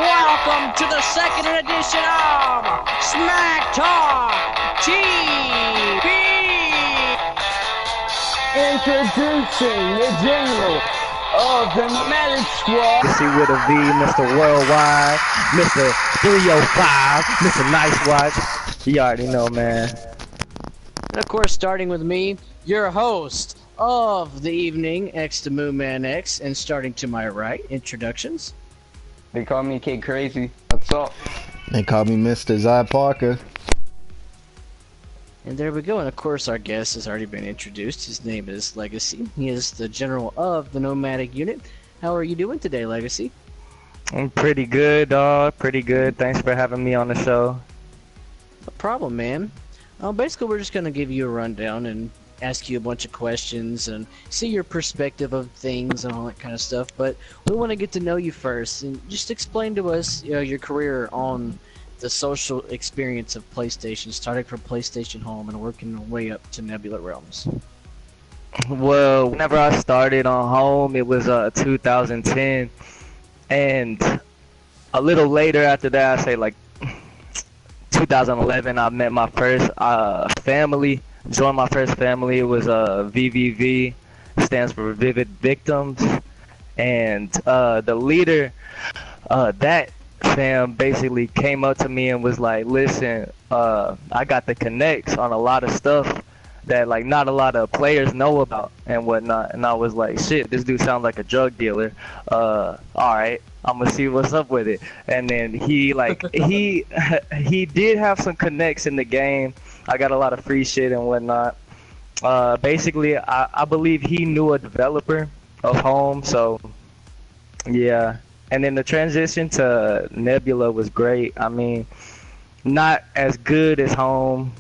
Welcome to the second edition of Smack Talk TV. Introducing the general of the Nomadic Squad. See with a V, Mr. Worldwide, Mr. 305, Mr. Nice Watch. You already know, man. And of course, starting with me, your host of the evening, X to Moon Man X, and starting to my right, introductions. They call me Kid Crazy. What's up? They call me Mr. Zy Parker. And there we go, and of course our guest has already been introduced. His name is Legacy. He is the general of the Nomadic unit. How are you doing today, Legacy? I'm pretty good, dog. Pretty good. Thanks for having me on the show. No problem, man. Basically, we're just going to give you a rundown and ask you a bunch of questions and see your perspective of things and all that kind of stuff. But we want to get to know you first and just explain to us, your career on the social experience of PlayStation, starting from PlayStation Home and working your way up to Nebula Realms. Well, whenever I started on Home, it was 2010, and a little later after that, I say like 2011, I met my first family. Joined my first family. It was VVV, stands for Vivid Victims, and the leader, that fam basically came up to me and was like, listen, I got the connects on a lot of stuff that like not a lot of players know about and whatnot. And I was like, shit, this dude sounds like a drug dealer. Alright, I'm gonna see what's up with it. And then he like he did have some connects in the game. I got a lot of free shit and whatnot. Basically I believe he knew a developer of Home, so yeah. And then the transition to Nebula was great. I mean, not as good as Home,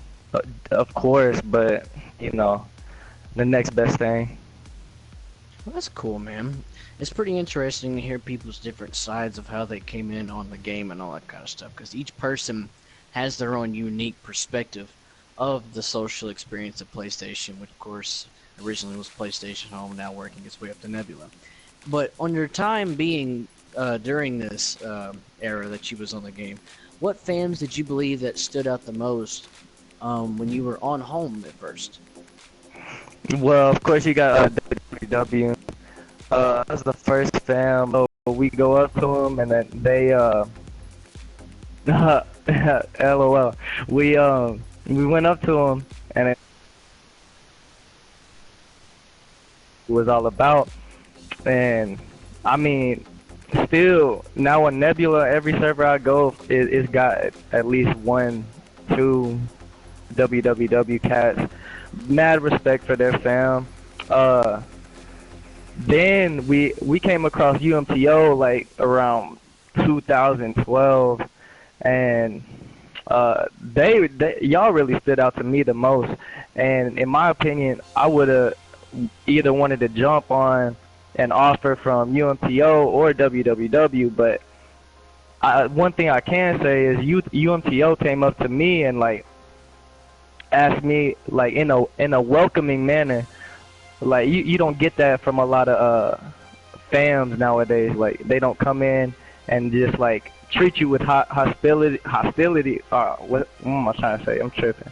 of course, but, the next best thing. Well, that's cool, man. It's pretty interesting to hear people's different sides of how they came in on the game and all that kind of stuff, because each person has their own unique perspective of the social experience of PlayStation, which, of course, originally was PlayStation Home, now working its way up to Nebula. But on your time being during this era that you was on the game, what fans did you believe that stood out the most when you were on Home at first? Well, of course you got WW. That's the first fam. So we go up to them and then they LOL. We went up to them and it was all about. And I mean, still, now on Nebula, every server I go, it's got at least 1, 2 WWW cats. Mad respect for their fam. Then we came across UMTO like around 2012, and they y'all really stood out to me the most. And in my opinion, I would have either wanted to jump on an offer from UMTO or WWW, but one thing I can say is UMTO came up to me and like asked me like in a welcoming manner. Like you don't get that from a lot of fans nowadays. Like they don't come in and just like treat you with hostility. What am I trying to say? I'm tripping.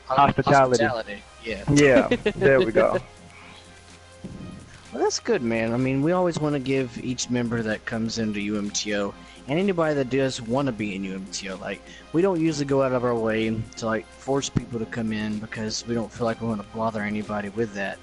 Hospitality. Yeah, there we go. Well, that's good, man. I mean, we always want to give each member that comes into UMTO, and anybody that does want to be in UMTO, like, we don't usually go out of our way to, like, force people to come in because we don't feel like we want to bother anybody with that.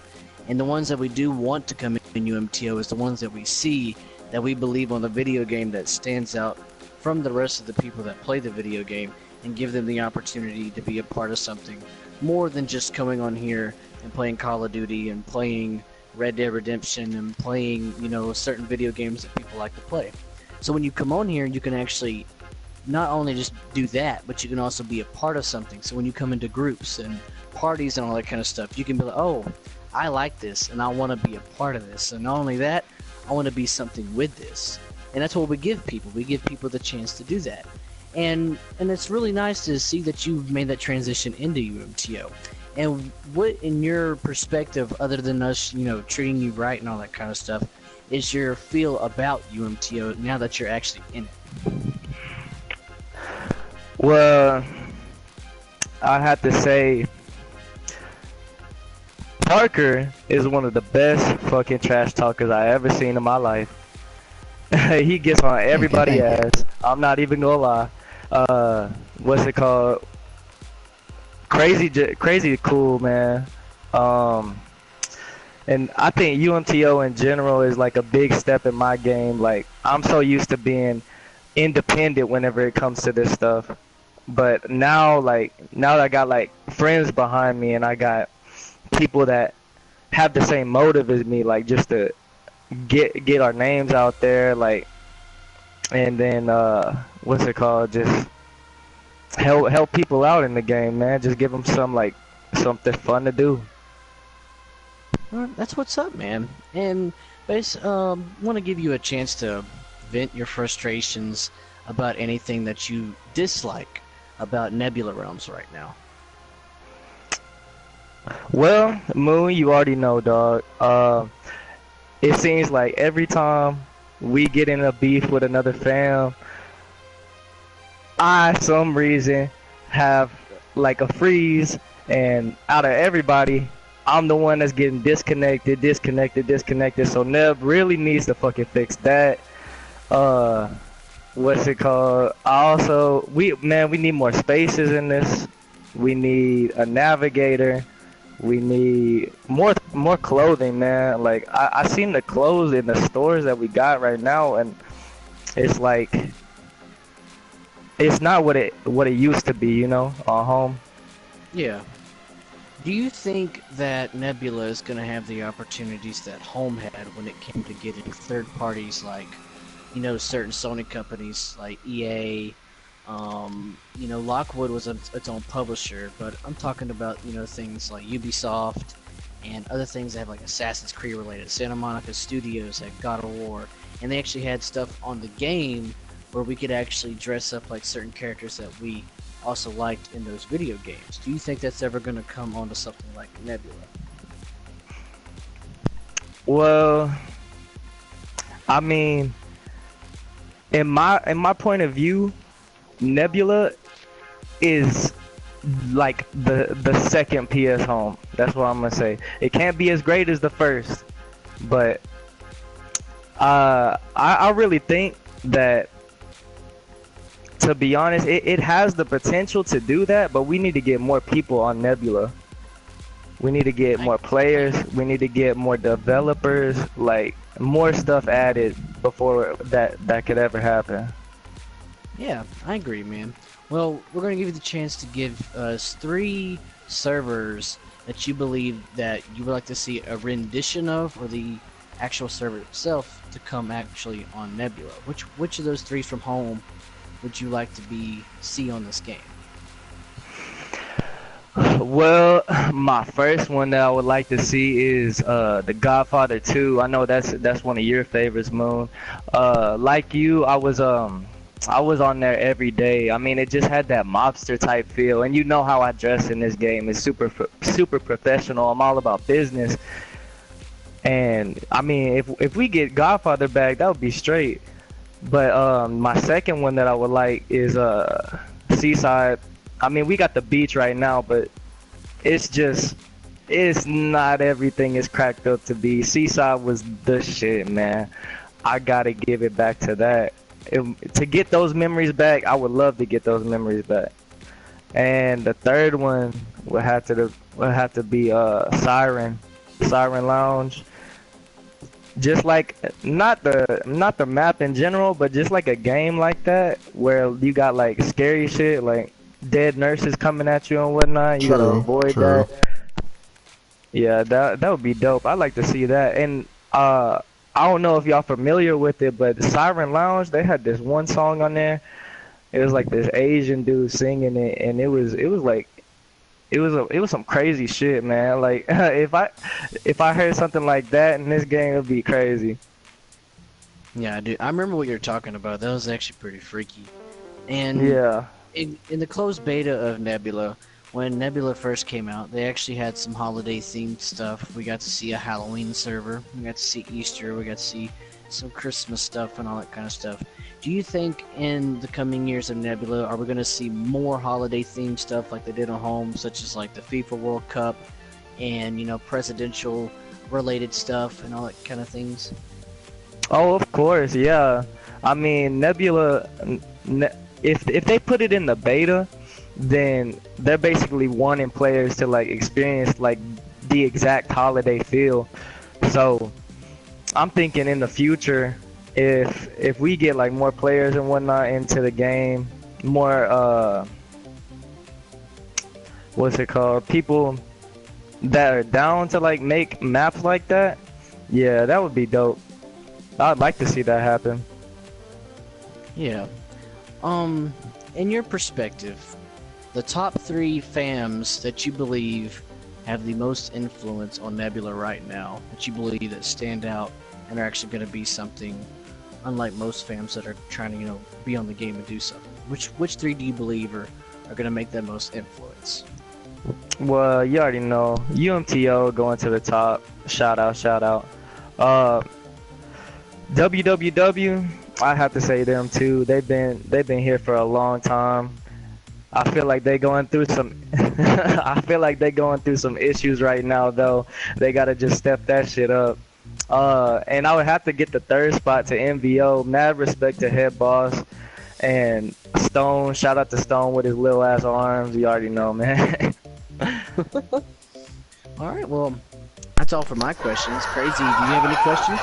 And the ones that we do want to come in UMTO is the ones that we see that we believe on the video game that stands out from the rest of the people that play the video game and give them the opportunity to be a part of something more than just coming on here and playing Call of Duty and playing Red Dead Redemption and playing, certain video games that people like to play. So when you come on here, you can actually not only just do that, but you can also be a part of something. So when you come into groups and parties and all that kind of stuff, you can be like, oh, I like this and I want to be a part of this. And not only that, I want to be something with this. And that's what we give people. We give people the chance to do that. And it's really nice to see that you've made that transition into UMTO. And what, in your perspective, other than us, treating you right and all that kind of stuff, is your feel about UMTO now that you're actually in it? Well, I have to say, Parker is one of the best fucking trash talkers I ever seen in my life. He gets on everybody's ass. I'm not even gonna lie. What's it called? Crazy cool, man. And I think UMTO in general is like a big step in my game. Like, I'm so used to being independent whenever it comes to this stuff. But now that I got like friends behind me and I got people that have the same motive as me, like just to get our names out there, like, and then what's it called? Just help people out in the game, man. Just give them something fun to do. Well, that's what's up, man. And want to give you a chance to vent your frustrations about anything that you dislike about Nebula Realms right now. Well, Moon, you already know, dog. It seems like every time we get in a beef with another fam, I, some reason, have like a freeze, and out of everybody, I'm the one that's getting disconnected. So Neb really needs to fucking fix that. What's it called? We need more spaces in this. We need a navigator. We need more clothing, man. Like, I seen the clothes in the stores that we got right now, and it's like, it's not what it used to be, you know, on home. Yeah. Do you think that Nebula is going to have the opportunities that Home had when it came to getting third parties like, you know, certain Sony companies like EA? You know, Lockwood was its own publisher, but I'm talking about, you know, things like Ubisoft and other things that have like Assassin's Creed related. Santa Monica Studios had God of War, and they actually had stuff on the game where we could actually dress up like certain characters that we also liked in those video games. Do you think that's ever going to come onto something like Nebula? Well, I mean, in my point of view, Nebula is like the second PS home. That's what I'm gonna say. It can't be as great as the first, but I really think that, to be honest, it has the potential to do that, but we need to get more people on Nebula. We need to get more players. We need to get more developers, like more stuff added before that could ever happen. Yeah, I agree, man. Well, we're going to give you the chance to give us 3 servers that you believe that you would like to see a rendition of, or the actual server itself to come actually on Nebula. Which of those 3 from Home would you like to see on this game? Well, my first one that I would like to see is The Godfather 2. I know that's one of your favorites, Moon. Like you, I was on there every day. I mean, it just had that mobster type feel, and you know how I dress in this game. It's super professional. I'm all about business. And I mean, if we get Godfather back, that would be straight. But my second one that I would like is Seaside. I mean, we got the beach right now, but it's not everything it's cracked up to be. Seaside was the shit, man. I gotta give it back to that. To get those memories back, I would love to get those memories back. And the third one would have to be Siren Lounge. Just like not the map in general, but just like a game like that where you got like scary shit, like dead nurses coming at you and whatnot. You gotta avoid that. Yeah, that would be dope. I'd like to see that. And I don't know if y'all familiar with it, but Siren Lounge, they had this one song on there. It was like this Asian dude singing it, and it was some crazy shit, man. Like if I heard something like that in this game, it'd be crazy. Yeah, dude, I remember what you're talking about. That was actually pretty freaky. And yeah, in the closed beta of Nebula, when Nebula first came out, they actually had some holiday themed stuff. We got to see a Halloween server, we got to see Easter, we got to see some Christmas stuff and all that kind of stuff. Do you think in the coming years of Nebula, are we going to see more holiday themed stuff like they did on home, such as like the FIFA World Cup and, you know, presidential related stuff and all that kind of things? Oh, of course, yeah. I mean, Nebula, if they put it in the beta, then they're basically wanting players to like experience like the exact holiday feel. So I'm thinking in the future, if we get like more players and whatnot into the game, more what's it called? People that are down to like make maps like that, yeah, that would be dope. I'd like to see that happen. Yeah. In your perspective, the top 3 FAMs that you believe have the most influence on Nebula right now, that you believe that stand out and are actually going to be something unlike most FAMs that are trying to, you know, be on the game and do something. Which 3 do you believe are going to make that most influence? Well, you already know. UMTO going to the top. Shout out, shout out. WWW, I have to say them too. They've been here for a long time. I feel like they going through some I feel like they going through some issues right now though. They gotta just step that shit up. And I would have to get the 3rd spot to MVO. Mad respect to Head Boss and Stone. Shout out to Stone with his little ass arms. You already know, man. Alright, well, that's all for my questions. Crazy, do you have any questions?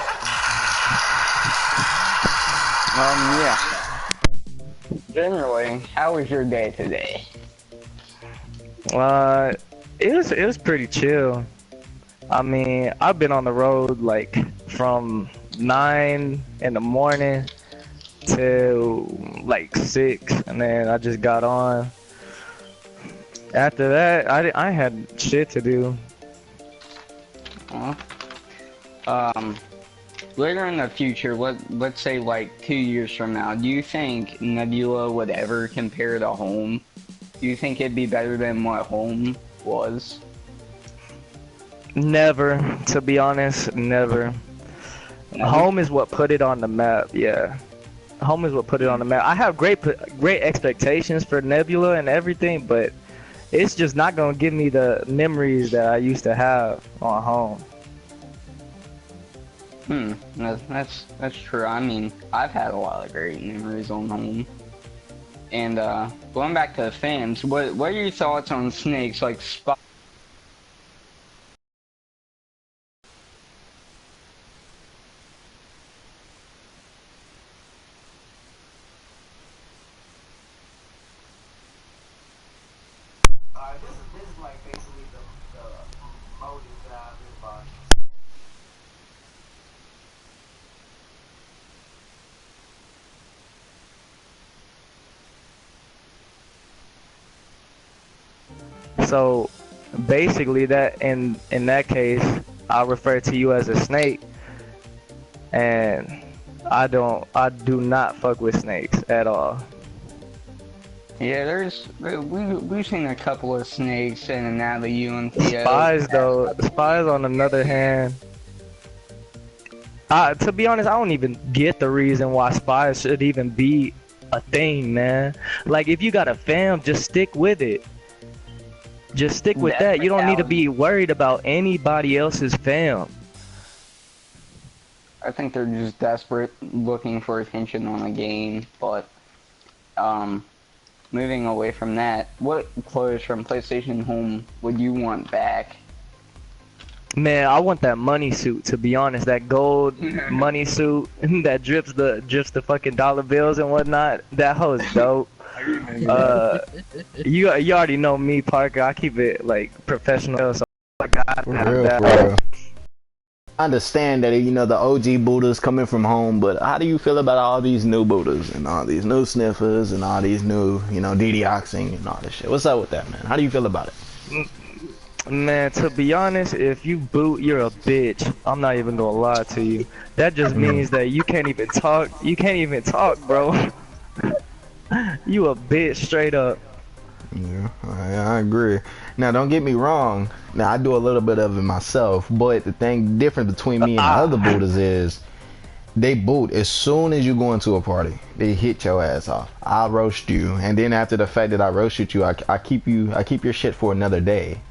Yeah. Generally, how was your day today? It was pretty chill. I mean, I've been on the road like from 9 in the morning till like 6, and then I just got on. After that, I had shit to do. Later in the future, let's say like 2 years from now, do you think Nebula would ever compare to Home? Do you think it'd be better than what Home was? Never, to be honest, never. Home is what put it on the map, yeah. Home is what put it on the map. I have great expectations for Nebula and everything, but it's just not gonna give me the memories that I used to have on Home. That's true. I mean, I've had a lot of great memories on Home. And going back to the fans, what are your thoughts on snakes like Spy? This is like basically the motive that I live by. So basically that in that case, I refer to you as a snake, and I do not fuck with snakes at all. Yeah, we've seen a couple of snakes in and out of the UMTO. Spies though, Spies on another hand. To be honest, I don't even get the reason why Spies should even be a thing, man. Like if you got a fam, just stick with it. Just stick with that. You don't need to be worried about anybody else's fam. I think they're just desperate, looking for attention on a game, but moving away from that, what clothes from PlayStation Home would you want back? Man, I want that money suit, to be honest. That gold money suit that drips the fucking dollar bills and whatnot. That hoe is dope. You already know me, Parker. I keep it like professional, so I got For real. I understand that, you know, the OG Buddha's coming from Home, but how do you feel about all these new Buddhas and all these new sniffers and all these new, you know, DDoxing and all this shit? What's up with that, man? How do you feel about it? Man, to be honest, if you boot, you're a bitch. I'm not even gonna lie to you. That just means that you can't even talk. You can't even talk, bro. You a bitch, straight up. Yeah, I agree. Now, don't get me wrong. Now, I do a little bit of it myself, but the thing different between me and the other booters is they boot as soon as you go into a party. They hit your ass off. I'll roast you, and then after the fact that I roasted you, I keep your shit for another day.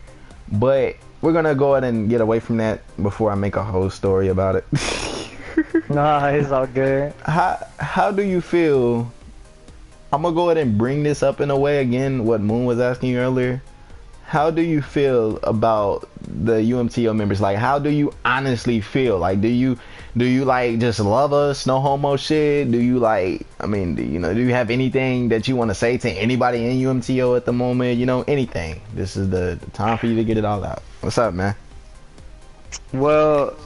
But we're gonna go ahead and get away from that before I make a whole story about it. Nah, it's all good. How do you feel? I'm gonna go ahead and bring this up in a way again. What Moon was asking you earlier. How do you feel about the UMTO members? Like, how do you honestly feel? Like, do you like just love us, no homo shit? Do you like? I mean, do you have anything that you want to say to anybody in UMTO at the moment? Anything. This is the time for you to get it all out. What's up, man? Well,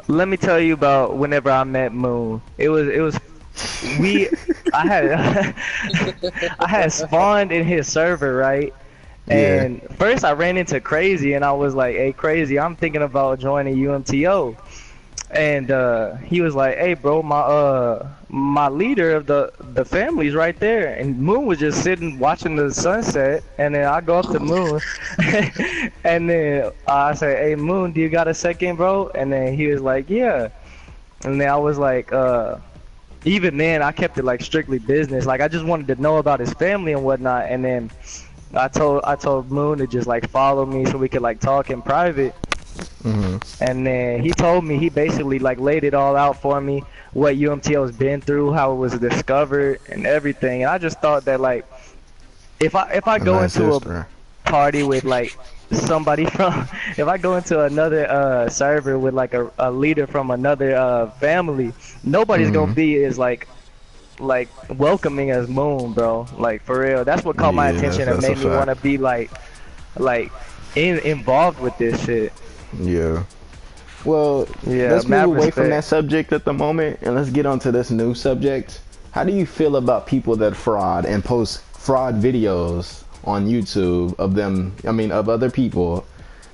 let me tell you about whenever I met Moon. I had spawned in his server, right? And first I ran into Crazy and I was like, hey Crazy, I'm thinking about joining UMTO. And he was like, hey bro, my leader of the family's right there. And Moon was just sitting watching the sunset, and then I go up to Moon and then I say, hey Moon, do you got a second, bro? And then he was like, yeah. And then I was like, even then I kept it like strictly business. Like I just wanted to know about his family and whatnot. And then I told Moon to just like follow me so we could like talk in private. And then he told me, he basically like laid it all out for me, what UMTO's been through, how it was discovered and everything. And I just thought that like if I go into a party with like somebody from, if I go into another server with like a leader from another family, nobody's gonna be as like welcoming as Moon, bro. Like for real, that's what caught my attention and made me want to be like involved with this shit. Yeah. Well, let's move away from that subject at the moment and let's get onto this new subject. How do you feel about people that fraud and post fraud videos on YouTube of them, of other people,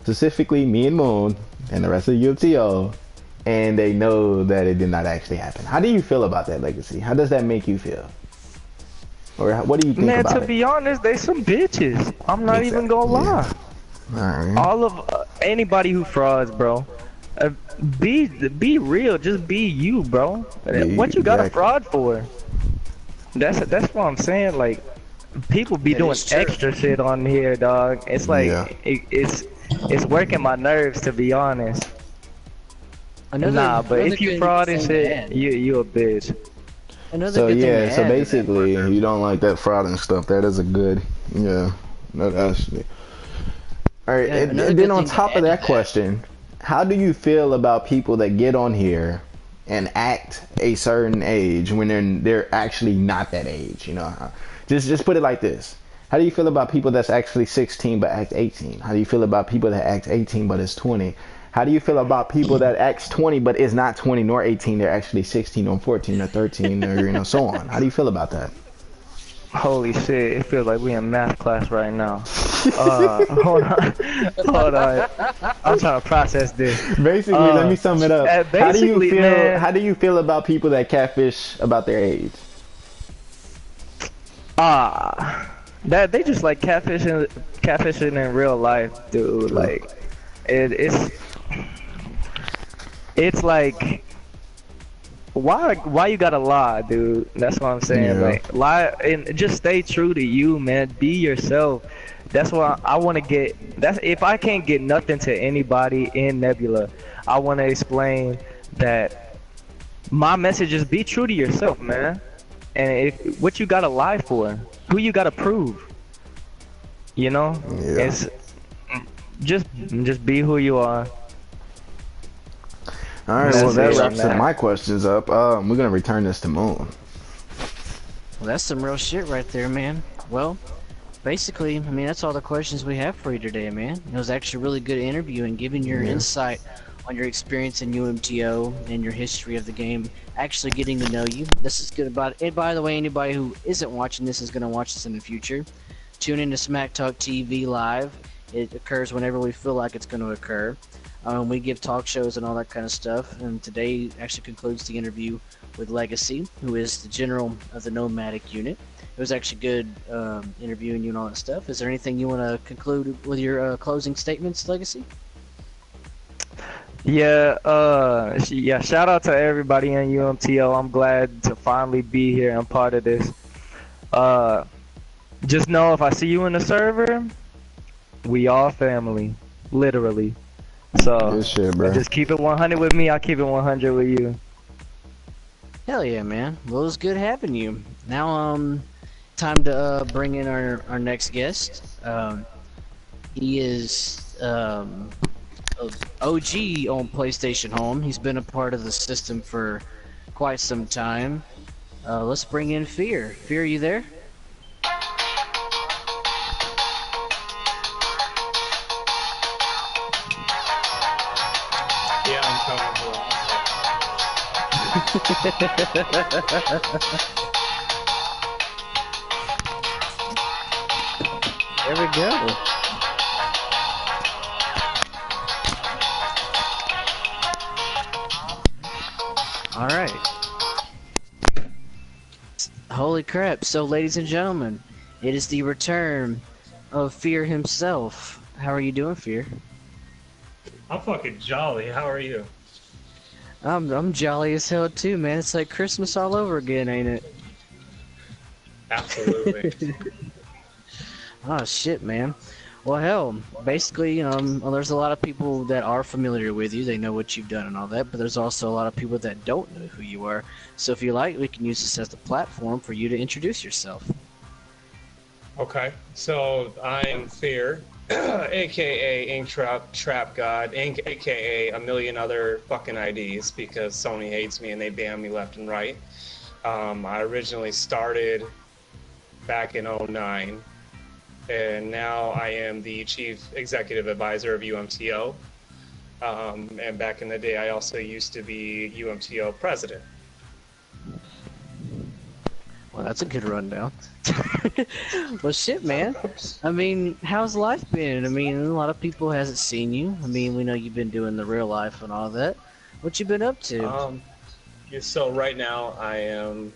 specifically me and Moon and the rest of UMTO, and they know that it did not actually happen? How do you feel about that, Legacy? How does that make you feel? Or what do you think about it? Man, to be honest, they some bitches. I'm not even gonna lie. Alright. All of anybody who frauds, bro, be real. Just be you, bro. What you got a fraud for? That's what I'm saying. Like, people be doing extra shit on here, dog. It's like it's working my nerves, to be honest. But if you fraud and shit, you a bitch. So basically, you don't like that fraud and stuff. That is a good, actually. All right, and then on top of that question, how do you feel about people that get on here and act a certain age when they're actually not that age? Just put it like this. How do you feel about people that's actually 16 but act 18? How do you feel about people that act 18 but is 20? How do you feel about people that acts 20 but is not 20 nor 18? They're actually 16 or 14 or 13 or so on. How do you feel about that? Holy shit, it feels like we in math class right now. Hold on. I'm trying to process this. Basically, let me sum it up. How do you feel about people that catfish about their age? That they just like catfishing in real life, dude. Like it's like, why you gotta lie, dude? That's what I'm saying. Like, lie and just stay true to you, man. Be yourself. That's what I want to get. That's if I can't get nothing to anybody in Nebula, I want to explain that my message is be true to yourself, man. And what you gotta lie for, who you gotta prove, it's just be who you are. All right, well, that wraps up my questions up. We're gonna return this to Moon. Well, that's some real shit right there, man. Well, basically, that's all the questions we have for you today, man. It was actually a really good interview and giving your insight on your experience in UMTO and your history of the game, actually getting to know you. This is good about it. And by the way, anybody who isn't watching this is going to watch this in the future. Tune into Smack Talk TV Live. It occurs whenever we feel like it's going to occur. We give talk shows and all that kind of stuff. And today actually concludes the interview with Legacy, who is the general of the Nomadic unit. It was actually good interviewing you and all that stuff. Is there anything you want to conclude with your closing statements, Legacy? Yeah, shout out to everybody in UMTO. I'm glad to finally be here and part of this. Just know if I see you in the server, we all family, literally. So Good shit, bro. just keep it 100 with me, I'll keep it 100 with you. Hell yeah, man. Well, it was good having you. Now, time to bring in our next guest. He is OG on PlayStation Home. He's been a part of the system for quite some time. Let's bring in Fear. Fear, you there? Yeah, I'm coming. There we go. All right. Holy crap. So, ladies and gentlemen, it is the return of Fear himself. How are you doing, Fear? I'm fucking jolly. How are you? I'm jolly as hell too, man. It's like Christmas all over again, ain't it? Absolutely. Oh shit, man. Well, hell, basically, well, there's a lot of people that are familiar with you. They know what you've done and all that, but there's also a lot of people that don't know who you are. So if you like, we can use this as the platform for you to introduce yourself. Okay, so I am Fear, aka Ink Trap God, aka a million other fucking IDs because Sony hates me and they ban me left and right. I originally started back in 2009. And now I am the Chief Executive Advisor of UMTO. And back in the day, I also used to be UMTO President. Well, that's a good rundown. Well, shit, man. I mean, how's life been? I mean, a lot of people hasn't seen you. I mean, we know you've been doing the real life and all that. What you been up to? So right now, I am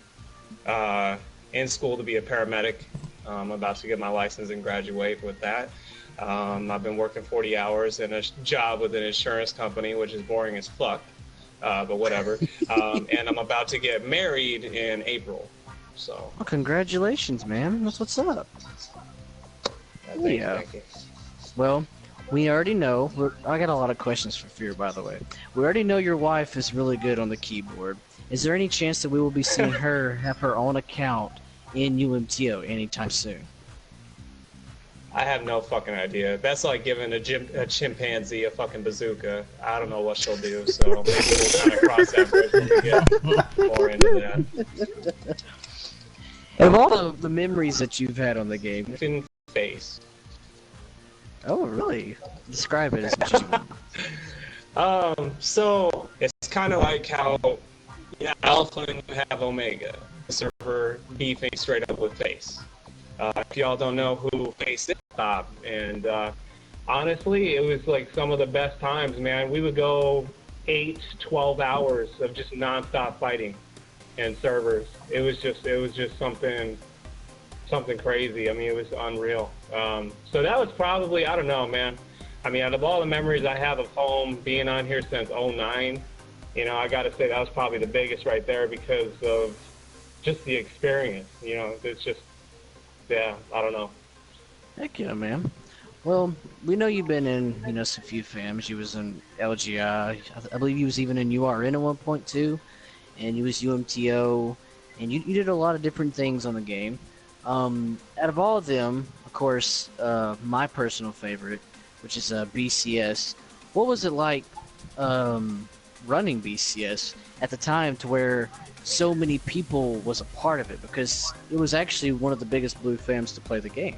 in school to be a paramedic. I'm about to get my license and graduate with that. I've been working 40 hours in a job with an insurance company, which is boring as fuck, but whatever. And I'm about to get married in April. So. Well, congratulations, man. That's what's up. Thank you. Well, we already know. I got a lot of questions for Fear, by the way. We already know your wife is really good on the keyboard. Is there any chance that we will be seeing her have her own account in UMTO anytime soon? I have no fucking idea. That's like giving a chimpanzee a fucking bazooka. I don't know what she'll do, so maybe we'll kind of cross that bridge when we get more into that. Of all the memories that you've had on the game. In face. Oh, really? Describe it as much as you want. So it's kind of like how you have Alpha and you have Omega. The server beefing straight up with Face. If y'all don't know who Face is, stop. And honestly, it was like some of the best times, man. We would go 8, 12 hours of just nonstop fighting in servers. It was just something crazy. I mean, it was unreal. So that was probably, I don't know, man. I mean, out of all the memories I have of home, being on here since 2009, you know, I got to say that was probably the biggest right there because of just the experience. You know, it's just, yeah, I don't know. Heck yeah, man. Well, we know you've been in, some few fams. You was in LGI. I believe you was even in URN at one point too, and you was UMTO, and you did a lot of different things on the game. Out of all of them, of course, my personal favorite, which is BCS. What was it like running BCS at the time to where so many people was a part of it? Because it was actually one of the biggest blue fams to play the game.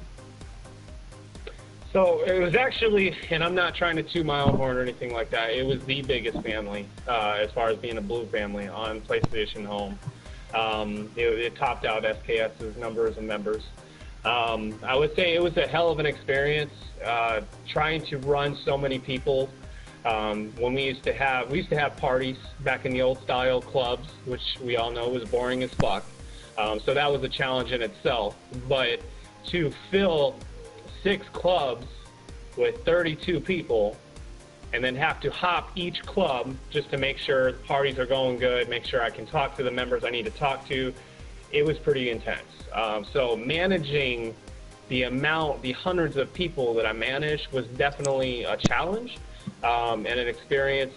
So it was actually, and I'm not trying to toot my own horn or anything like that, it was the biggest family as far as being a blue family on PlayStation Home. It topped out SKS's numbers of members. I would say it was a hell of an experience trying to run so many people When we used to have parties back in the old style clubs, which we all know was boring as fuck. So that was a challenge in itself. But to fill 6 clubs with 32 people, and then have to hop each club just to make sure the parties are going good, make sure I can talk to the members I need to talk to, it was pretty intense. So managing the hundreds of people that I managed was definitely a challenge and an experience,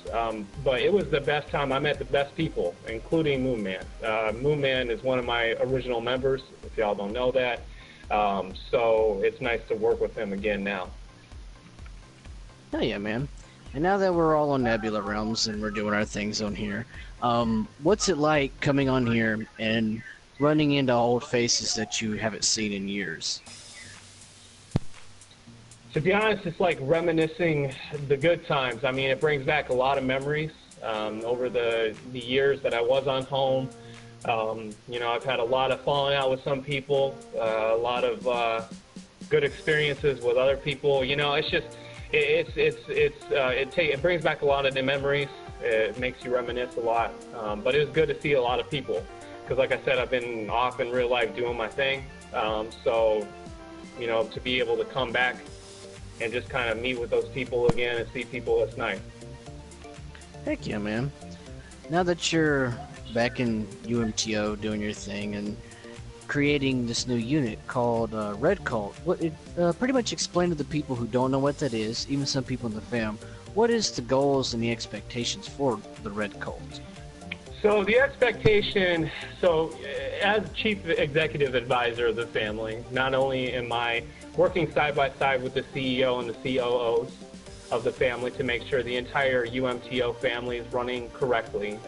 but it was the best time. I met the best people, including Moon Man. Moon Man is one of my original members, if y'all don't know that, so it's nice to work with him again now. Hell yeah, man. And now that we're all on Nebula Realms and we're doing our things on here, what's it like coming on here and running into old faces that you haven't seen in years? To be honest, it's like reminiscing the good times. I mean, it brings back a lot of memories over the years that I was on home. You know, I've had a lot of falling out with some people, a lot of good experiences with other people. You know, it's just it brings back a lot of the memories. It makes you reminisce a lot. But it was good to see a lot of people because, like I said, I've been off in real life doing my thing. So, you know, to be able to come back and just kind of meet with those people again and see people, it's nice. Heck yeah, man. Now that you're back in UMTO doing your thing and creating this new unit called Red Cult, pretty much explain to the people who don't know what that is, even some people in the fam, what is the goals and the expectations for the Red Cult? So the expectation, as Chief Executive Advisor of the family, not only am I working side by side with the CEO and the COOs of the family to make sure the entire UMTO family is running correctly,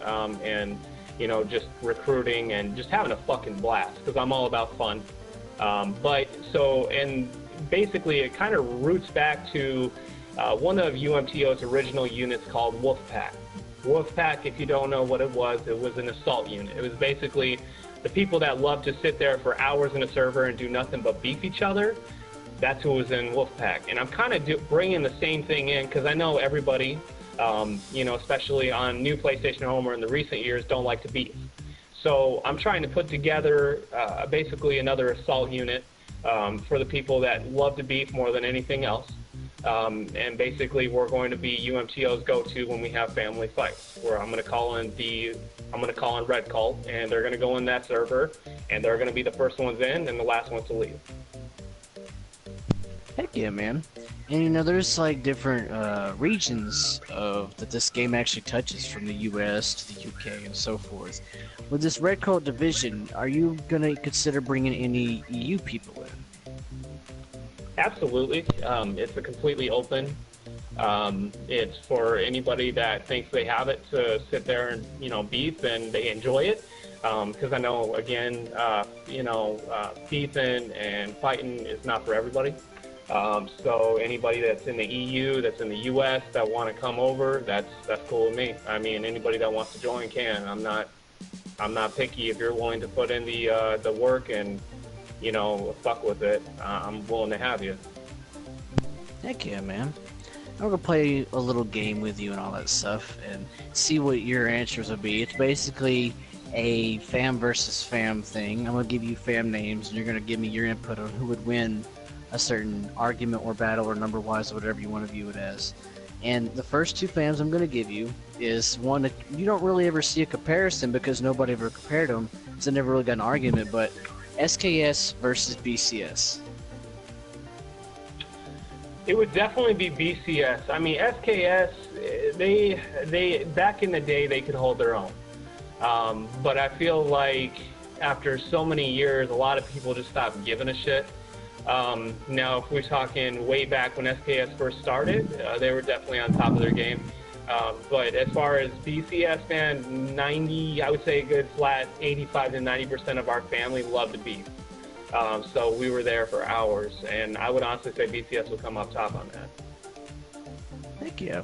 and, you know, just recruiting and just having a fucking blast, because I'm all about fun. And basically it kind of roots back to one of UMTO's original units called Wolfpack. Wolfpack, if you don't know what it was an assault unit. It was basically the people that love to sit there for hours in a server and do nothing but beef each other. That's who was in Wolfpack. And I'm kind of bringing the same thing in because I know everybody, you know, especially on new PlayStation Home or in the recent years, don't like to beef. So I'm trying to put together basically another assault unit for the people that love to beef more than anything else. And basically we're going to be UMTO's go-to when we have family fights, where I'm going to call in Red Cult, and they're going to go in that server, and they're going to be the first ones in and the last ones to leave. Heck yeah, man. And you know, there's like different regions that this game actually touches, from the US to the UK and so forth. With this Red Cult division, are you going to consider bringing any EU people in? Absolutely. It's a completely open. It's for anybody that thinks they have it to sit there and, you know, beef and they enjoy it. Because I know, again, you know, beefing and fighting is not for everybody. So anybody that's in the EU, that's in the US, that want to come over, that's cool with me. I mean, anybody that wants to join can. I'm not picky. If you're willing to put in the work and, you know, fuck with it, I'm willing to have you. Heck yeah, man. I'm gonna play a little game with you and all that stuff and see what your answers will be. It's basically a fam versus fam thing. I'm gonna give you fam names and you're gonna give me your input on who would win a certain argument or battle or number wise or whatever you want to view it as. And the first 2 fams I'm gonna give you is one that you don't really ever see a comparison because nobody ever compared them, so I never really got an argument, but SKS versus BCS. It would definitely be BCS. I mean, SKS, they back in the day, they could hold their own. But I feel like after so many years, a lot of people just stopped giving a shit. Now, if we're talking way back when SKS first started, they were definitely on top of their game. But as far as BCS, man, I would say a good flat 85 to 90% of our family loved to beef. So we were there for hours, and I would honestly say BCS will come up top on that. Thank you.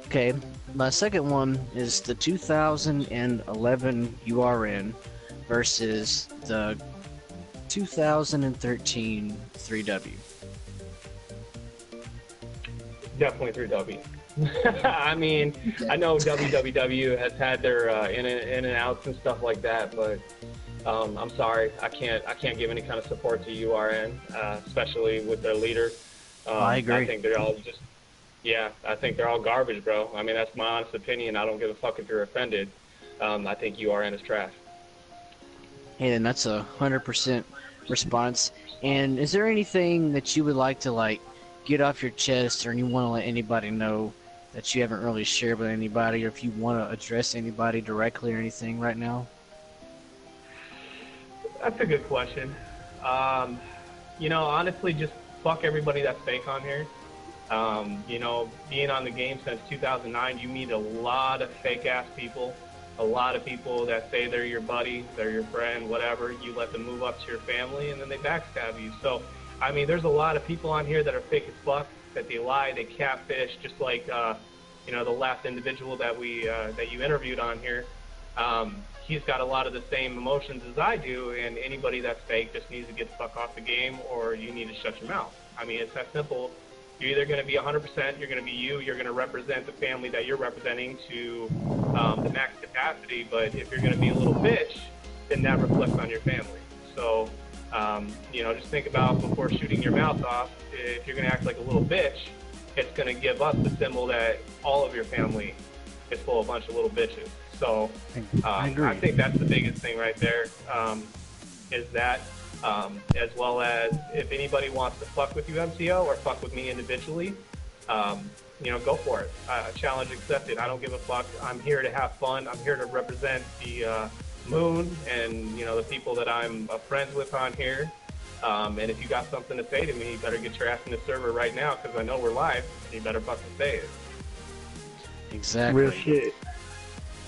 Okay, my second one is the 2011 URN versus the 2013 3W. Definitely 3W. I mean, I know WWW has had their in and outs and stuff like that, but I'm sorry, I can't give any kind of support to URN, especially with their leader. I agree. I think they're all just, yeah, I think they're all garbage, bro. I mean, that's my honest opinion. I don't give a fuck if you're offended. I think URN is trash. Hey, then that's 100% response. And is there anything that you would like to like get off your chest, or you want to let anybody know that you haven't really shared with anybody, or if you want to address anybody directly or anything right now? That's a good question. You know, honestly, just fuck everybody that's fake on here. You know, being on the game since 2009, you meet a lot of fake-ass people, a lot of people that say they're your buddy, they're your friend, whatever. You let them move up to your family, and then they backstab you. So, I mean, there's a lot of people on here that are fake as fuck, that they lie, they catfish, just like, you know, the last individual that that you interviewed on here. He's got a lot of the same emotions as I do, and anybody that's fake just needs to get the fuck off the game, or you need to shut your mouth. I mean, it's that simple. You're either going to be 100%, you're going to be you're going to represent the family that you're representing to the max capacity, but if you're going to be a little bitch, then that reflects on your family. So, you know, just think about before shooting your mouth off, if you're going to act like a little bitch, it's going to give us the symbol that all of your family is full of a bunch of little bitches. So I agree. I think that's the biggest thing right there, is that, as well as if anybody wants to fuck with UMTO or fuck with me individually, you know, go for it. Challenge accepted. I don't give a fuck. I'm here to have fun. I'm here to represent the Moon and, you know, the people that I'm friends with on here. And if you got something to say to me, you better get your ass in the server right now, because I know we're live. You better fucking say it. Exactly. Real shit.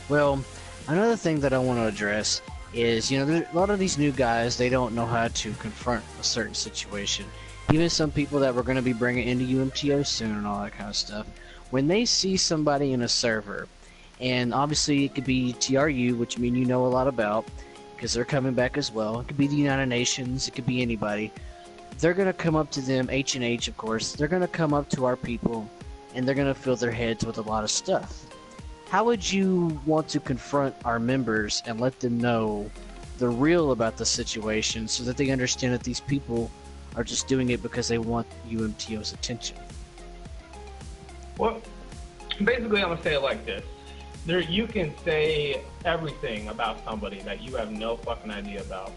Well, another thing that I want to address is, you know, there's a lot of these new guys, they don't know how to confront a certain situation. Even some people that we're going to be bringing into UMTO soon and all that kind of stuff. When they see somebody in a server, and obviously it could be TRU, which mean you know a lot about, because they're coming back as well. It could be the United Nations, it could be anybody. They're going to come up to them, H&H of course, they're going to come up to our people, and they're going to fill their heads with a lot of stuff. How would you want to confront our members and let them know the real about the situation, so that they understand that these people are just doing it because they want UMTO's attention? Well, basically, I'm going to say it like this. You can say everything about somebody that you have no fucking idea about.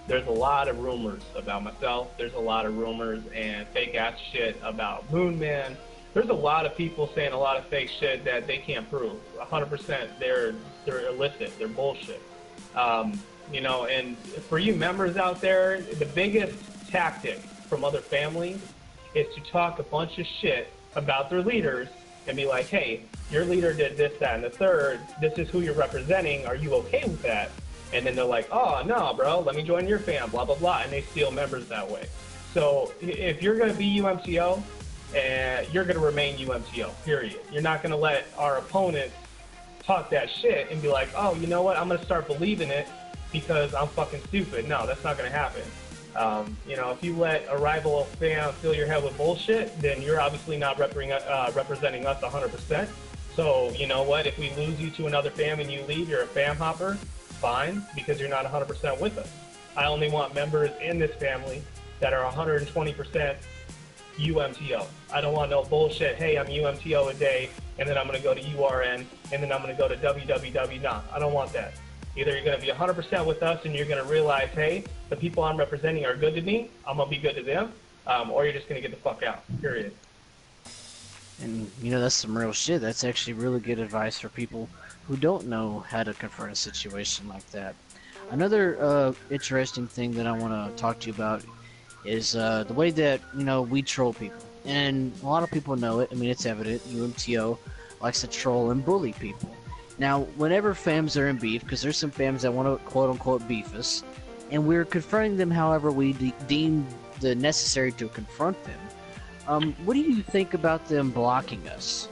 There's a lot of rumors about myself. There's a lot of rumors and fake-ass shit about Moon Man. There's a lot of people saying a lot of fake shit that they can't prove. 100%, they're illicit. They're bullshit. You know, and for you members out there, the biggest tactic from other families is to talk a bunch of shit about their leaders and be like, hey, your leader did this, that, and the third. This is who you're representing. Are you okay with that? And then they're like, oh, no, bro, let me join your fam, blah, blah, blah. And they steal members that way. So if you're going to be UMTO, you're going to remain UMTO, period. You're not going to let our opponents talk that shit and be like, oh, you know what, I'm going to start believing it because I'm fucking stupid. No, that's not going to happen. You know, if you let a rival fan fill your head with bullshit, then you're obviously not representing us 100%. So, you know what, if we lose you to another fam and you leave, you're a fam hopper, fine, because you're not 100% with us. I only want members in this family that are 120% UMTO. I don't want no bullshit, hey, I'm UMTO a day, and then I'm going to go to URN, and then I'm going to go to WWW. Nah, I don't want that. Either you're going to be 100% with us and you're going to realize, hey, the people I'm representing are good to me, I'm going to be good to them, or you're just going to get the fuck out, period. And, you know, that's some real shit. That's actually really good advice for people who don't know how to confront a situation like that. Another interesting thing that I want to talk to you about is the way that, you know, we troll people. And a lot of people know it. I mean, it's evident. UMTO likes to troll and bully people. Now, whenever fams are in beef, because there's some fams that want to quote-unquote beef us, and we're confronting them however we deem the necessary to confront them, what do you think about them blocking us?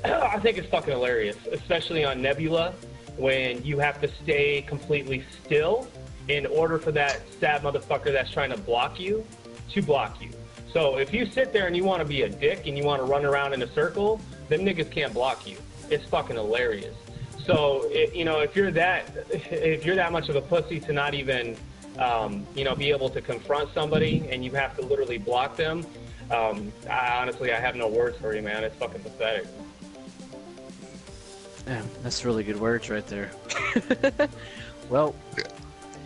I think it's fucking hilarious, especially on Nebula, when you have to stay completely still in order for that sad motherfucker that's trying to block you to block you. So if you sit there and you want to be a dick and you want to run around in a circle, them niggas can't block you. It's fucking hilarious. So you know, if you're that much of a pussy to not even you know, be able to confront somebody and you have to literally block them, honestly, I have no words for you, man. It's fucking pathetic. Yeah, that's really good words right there. Well,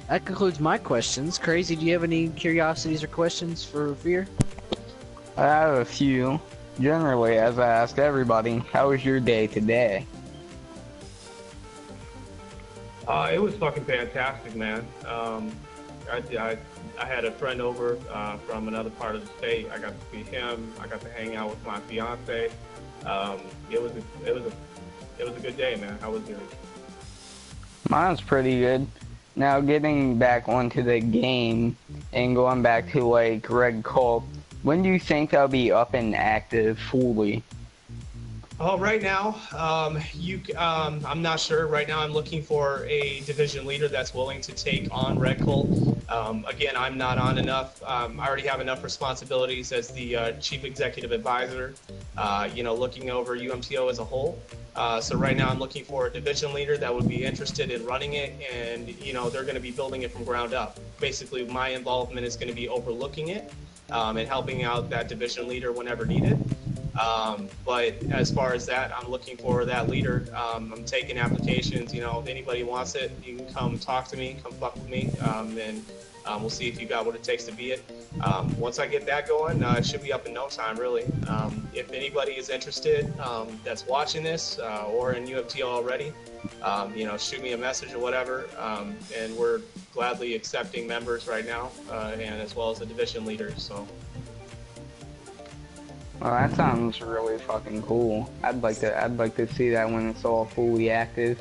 that concludes my questions. Crazy, do you have any curiosities or questions for Fear? I have a few. Generally, as I ask everybody, how was your day today? It was fucking fantastic, man. I had a friend over from another part of the state. I got to see him. I got to hang out with my fiance. It was a good day, man. How was yours? Mine's pretty good. Now, getting back onto the game and going back to like Red Cult, when do you think I'll be up and active fully? Oh, right now, I'm not sure. Right now, I'm looking for a division leader that's willing to take on Red Cult. Again, I'm not on enough. I already have enough responsibilities as the chief executive advisor, you know, looking over UMTO as a whole. So right now, I'm looking for a division leader that would be interested in running it, and you know, they're going to be building it from ground up. Basically, my involvement is going to be overlooking it and helping out that division leader whenever needed. But as far as that, I'm looking for that leader. I'm taking applications. You know, if anybody wants it, you can come talk to me, come fuck with me, and we'll see if you got what it takes to be it. Once I get that going, it should be up in no time, really. If anybody is interested that's watching this or in UFT already, you know, shoot me a message or whatever. And we're gladly accepting members right now, and as well as the division leaders. So. Well, that sounds really fucking cool. I'd like to see that when it's all fully active.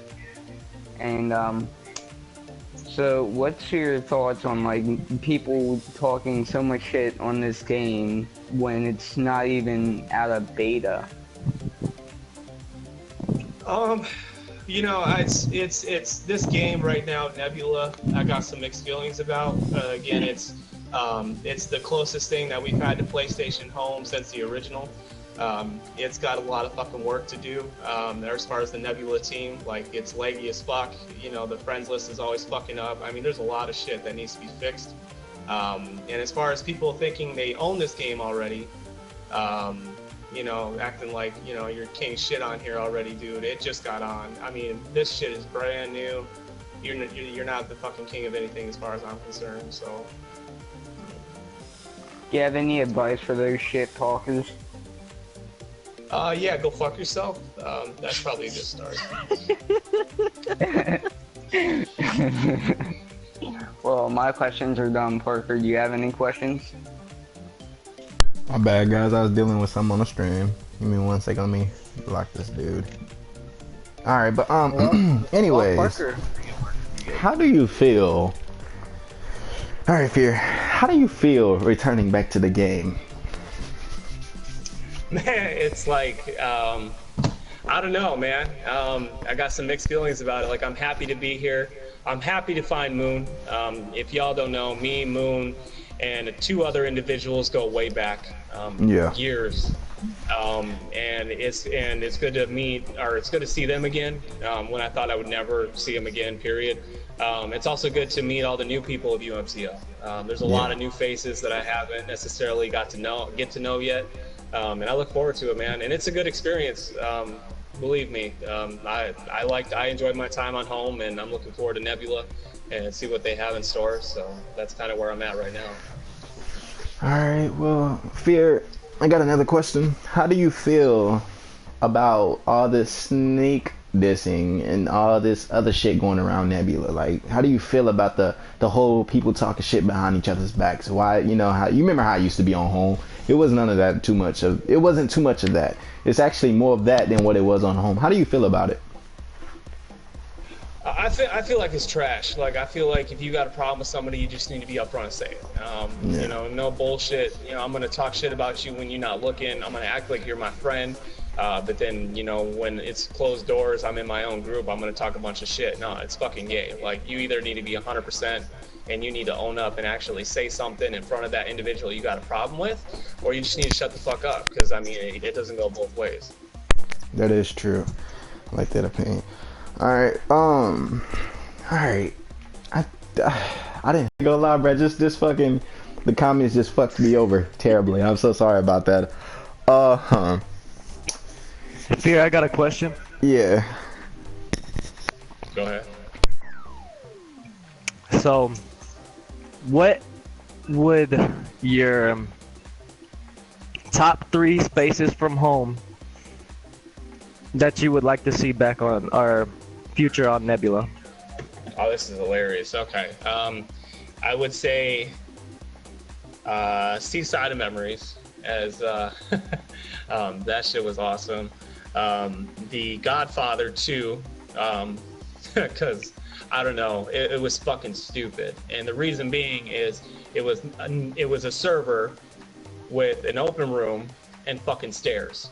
And so what's your thoughts on like people talking so much shit on this game when it's not even out of beta? You know, it's this game right now, Nebula. I got some mixed feelings about. Again, it's the closest thing that we've had to PlayStation Home since the original. It's got a lot of fucking work to do. As far as the Nebula team, like it's laggy as fuck. You know, the friends list is always fucking up. I mean, there's a lot of shit that needs to be fixed. And as far as people thinking they own this game already, you know, acting like, you know, you're king shit on here already, dude. It just got on. I mean, this shit is brand new. You're not the fucking king of anything as far as I'm concerned, so. Do you have any advice for those shit talkers? Yeah, go fuck yourself. That's probably a good start. Well, my questions are done, Parker. Do you have any questions? My bad, guys. I was dealing with something on the stream. Give me 1 second. Let me block this dude. All right, but anyways, Parker. how do you feel? All right, Fear. How do you feel returning back to the game? Man, it's like, I don't know, man. I got some mixed feelings about it. Like, I'm happy to be here. I'm happy to find Moon. If y'all don't know, me, Moon, and 2 other individuals go way back, years. And it's good to meet, or it's good to see them again, when I thought I would never see them again, period. It's also good to meet all the new people of UMCO. There's a lot of new faces that I haven't necessarily get to know yet. And I look forward to it, man. And it's a good experience. Believe me, I enjoyed my time on home, and I'm looking forward to Nebula and see what they have in store. So that's kind of where I'm at right now. All right, well, Fear, I got another question. How do you feel about all this sneak dissing and all this other shit going around Nebula? Like, how do you feel about the whole people talking shit behind each other's backs? Why, you know, how you remember how I used to be on home? It was none of that. It wasn't too much of that. It's actually more of that than what it was on home. How do you feel about it? I feel like it's trash. Like, I feel like if you got a problem with somebody, you just need to be upfront and say it. You know, no bullshit. You know, I'm gonna talk shit about you when you're not looking. I'm gonna act like you're my friend. But then, you know, when it's closed doors, I'm in my own group, I'm gonna talk a bunch of shit. No, it's fucking gay. Like, you either need to be 100% and you need to own up and actually say something in front of that individual you got a problem with, or you just need to shut the fuck up, because, I mean, it doesn't go both ways. That is true. I like that opinion. Alright, alright. I didn't go lie, bro. Just this fucking, the comments just fucked me over terribly. I'm so sorry about that. Fear, I got a question. Yeah. Go ahead. So, what would your top 3 spaces from home that you would like to see back on our future on Nebula? Oh, this is hilarious. Okay. I would say Seaside of Memories, as that shit was awesome. The Godfather 2, because I don't know, it was fucking stupid, and the reason being is it was a server with an open room and fucking stairs,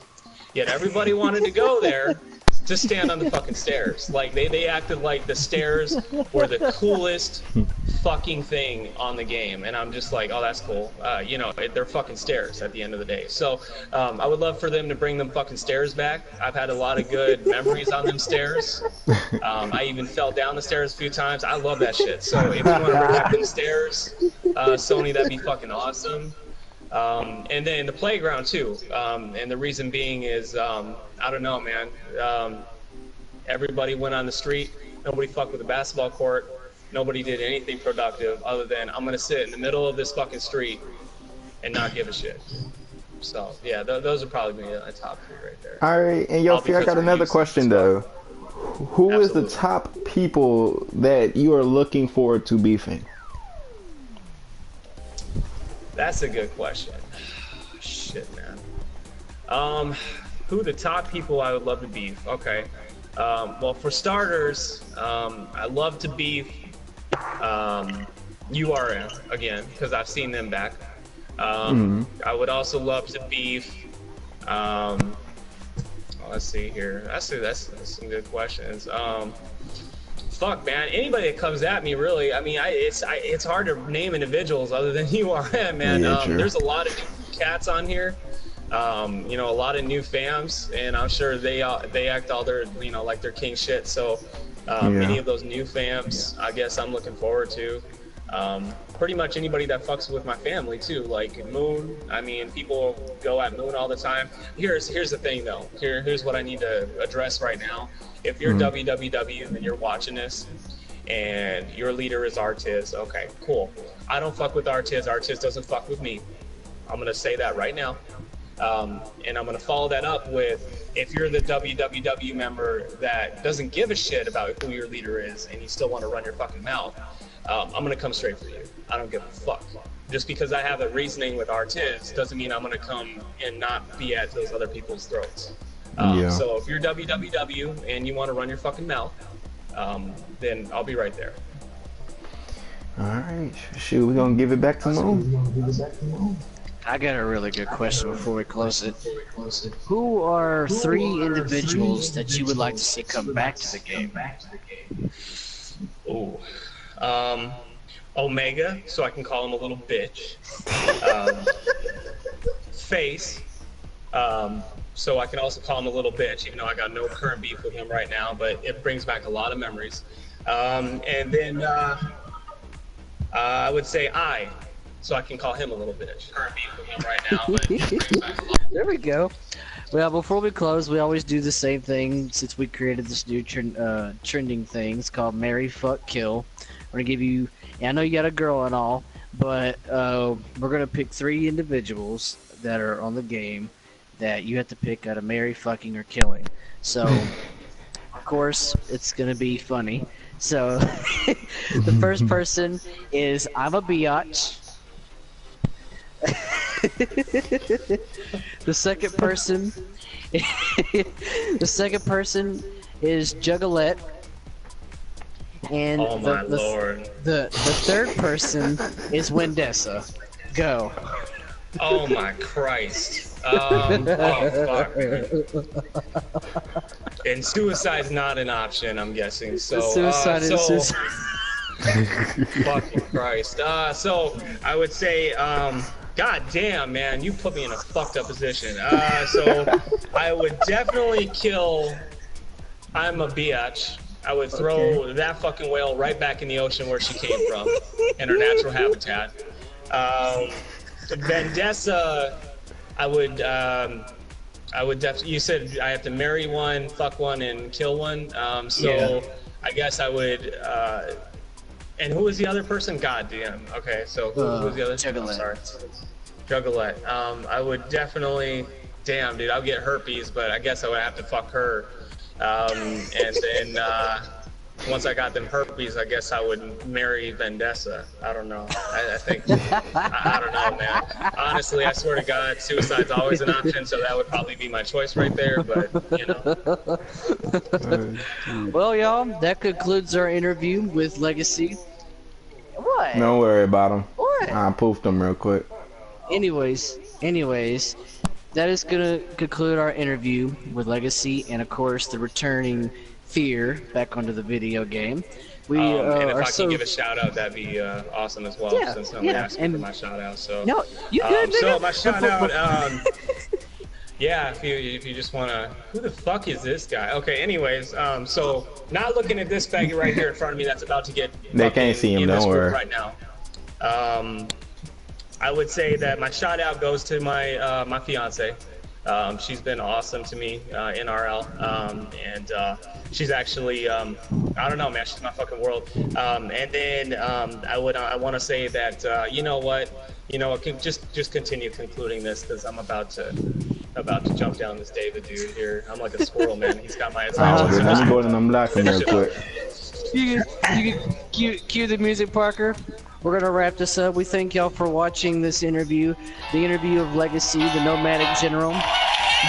yet everybody wanted to go there to stand on the fucking stairs. Like, they acted like the stairs were the coolest fucking thing on the game, and I'm just like, oh, that's cool. You know, they're fucking stairs at the end of the day. So I would love for them to bring them fucking stairs back. I've had a lot of good memories on them stairs. I even fell down the stairs a few times. I love that shit. So if you want to bring back them stairs, Sony, that'd be fucking awesome. And then the playground too, and the reason being is, I don't know, man, everybody went on the street, nobody fucked with the basketball court, nobody did anything productive other than, I'm gonna sit in the middle of this fucking street and not give a shit. So yeah, those are probably my top 3 right there. Alright, and yo, Fear, I got another question though. Who is the top people that you are looking forward to beefing? That's a good question. Shit, man. Who the top people I would love to beef? Okay. Well, for starters, I love to beef URM again, because I've seen them back. I would also love to beef. Let's see here. That's some good questions. Fuck, man. Anybody that comes at me, really. I mean, it's hard to name individuals other than URM, man. Yeah, sure. There's a lot of new cats on here. You know, a lot of new fams, and I'm sure they act all their, you know, like their king shit. So many of those new fams, I guess I'm looking forward to. Pretty much anybody that fucks with my family too, like Moon. I mean, people go at Moon all the time. Here's the thing though. Here's what I need to address right now. If you're WWW and you're watching this, and your leader is Artiz, okay, cool. I don't fuck with Artiz. Artiz doesn't fuck with me. I'm gonna say that right now. And I'm gonna follow that up with, if you're the WWW member that doesn't give a shit about who your leader is and you still want to run your fucking mouth, I'm gonna come straight for you. I don't give a fuck. Just because I have a reasoning with Artiz doesn't mean I'm gonna come and not be at those other people's throats. So if you're WWW and you want to run your fucking mouth, then I'll be right there. Alright, shoot, we're gonna give it back to Moon. I got a really good question before we close it. Who are 3 individuals that you would like to see come back to the game? Ooh. Omega, so I can call him a little bitch. Face, so I can also call him a little bitch, even though I got no current beef with him right now, but it brings back a lot of memories. And then I would say so I can call him a little bitch. Current beef with him right now, but it brings back a lot. There we go. Well, before we close, we always do the same thing since we created this new trending thing. It's called Marry, Fuck, Kill. We're going to give you, I know you got a girl and all, but we're going to pick 3 individuals that are on the game that you have to pick out of marry, fucking, or killing. So, of course, it's going to be funny. So, the first person is I'm a biatch. The second person is Juggalette. And oh my lord. The third person is Wendessa. Go. Oh my Christ. Oh, fuck. And suicide's not an option, I'm guessing. So, Suicide is suicide. fucking Christ. So I would say, God damn, man, you put me in a fucked up position. So I would definitely kill. I'm a biatch. I would throw that fucking whale right back in the ocean where she came from, in her natural habitat. Vendessa, I would definitely. You said I have to marry one, fuck one, and kill one. So I guess I would. And who was the other person? God damn. Okay, so who was the other? Juggalette. I'm sorry. Juggalette. I would definitely. Damn, dude, I'll get herpes, but I guess I would have to fuck her. And then once I got them herpes, I guess I would marry Vendessa. I don't know. I think I don't know, man. Honestly, I swear to God, suicide's always an option, so that would probably be my choice right there. But you know. Well, y'all, that concludes our interview with Legacy. What? Don't worry about him. What? I poofed him real quick. Anyways, that is gonna conclude our interview with Legacy, and of course the returning Fear back onto the video game. We and if are I so can give a shout out, that'd be awesome as well. Yeah, Since I'm asking and for my shout out, so no, you good, so nigga? my shout out, yeah, if you just wanna, who the fuck is this guy? Okay, anyways, so not looking at this faggot right here in front of me that's about to get They can't see him, in this don't group worry. right now. I would say that my shout out goes to my my fiance. She's been awesome to me in RL, and she's actually I don't know, man, she's my fucking world. And then I want to say that you know what, just continue concluding this, because I'm about to jump down this David dude here. I'm like a squirrel, man. He's got my Oh, attention. let me go and unblock him real quick. You can cue the music, Parker. We're gonna wrap this up. We thank y'all for watching this interview, the interview of Legacy, the Nomadic General,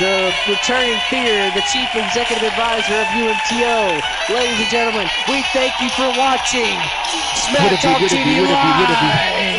the returning Fear, the Chief Executive Advisor of UMTO. Ladies and gentlemen, we thank you for watching Smack Talk TV Live.